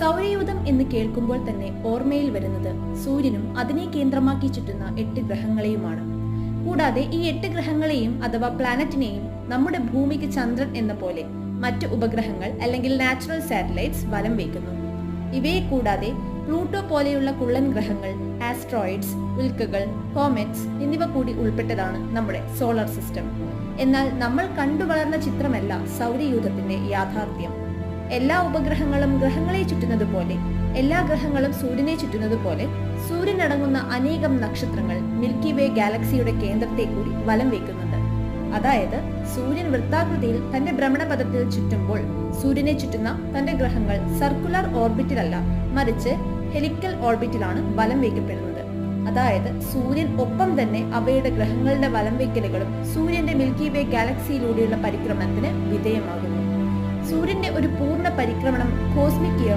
സൗരയൂഥം എന്ന് കേൾക്കുമ്പോൾ തന്നെ ഓർമ്മയിൽ വരുന്നത് സൂര്യനും അതിനെ കേന്ദ്രമാക്കി ചുറ്റുന്ന 8 ഗ്രഹങ്ങളെയുമാണ്. കൂടാതെ ഈ 8 ഗ്രഹങ്ങളെയും അഥവാ പ്ലാനറ്റിനെയും നമ്മുടെ ഭൂമിക്ക് ചന്ദ്രൻ എന്ന പോലെ മറ്റ് ഉപഗ്രഹങ്ങൾ അല്ലെങ്കിൽ നാച്ചുറൽ സാറ്റലൈറ്റ്സ് വലം വയ്ക്കുന്നു. ഇവയെ കൂടാതെ പ്ലൂട്ടോ പോലെയുള്ള കുള്ളൻ ഗ്രഹങ്ങൾ, ആസ്ട്രോയിഡ്സ്, ഉൽക്കകൾ, കോമെറ്റ്സ് എന്നിവ കൂടി ഉൾപ്പെട്ടതാണ് നമ്മുടെ സോളാർ സിസ്റ്റം. എന്നാൽ നമ്മൾ കണ്ടുവളർന്ന ചിത്രമല്ല സൗരയൂഥത്തിന്റെ യാഥാർത്ഥ്യം. എല്ലാ ഉപഗ്രഹങ്ങളും ഗ്രഹങ്ങളെ ചുറ്റുന്നത് പോലെ, എല്ലാ ഗ്രഹങ്ങളും സൂര്യനെ ചുറ്റുന്നത് പോലെ സൂര്യനടങ്ങുന്ന അനേകം നക്ഷത്രങ്ങൾ മിൽക്കി വേ ഗാലക്സിയുടെ കേന്ദ്രത്തെ കൂടി വലം വയ്ക്കുന്നുണ്ട്. അതായത് സൂര്യൻ വൃത്താകൃതിയിൽ തന്റെ ഭ്രമണപഥത്തിൽ ചുറ്റുമ്പോൾ സൂര്യനെ ചുറ്റുന്ന തന്റെ ഗ്രഹങ്ങൾ സർക്കുലർ ഓർബിറ്റിലല്ല, മറിച്ച് ഹെലിക്കൽ ഓർബിറ്റിലാണ് വലം വയ്ക്കപ്പെടുന്നത്. അതായത് സൂര്യൻ ഒപ്പം തന്നെ അവയുടെ ഗ്രഹങ്ങളുടെ വലം വയ്ക്കലുകളും സൂര്യന്റെ മിൽക്കി വേ ഗാലക്സിയിലൂടെയുള്ള പരിക്രമണത്തിന് വിധേയമാകുന്നു. സൂര്യന്റെ ഒരു പൂർണ്ണ പരിക്രമണം കോസ്മിക് ഇയർ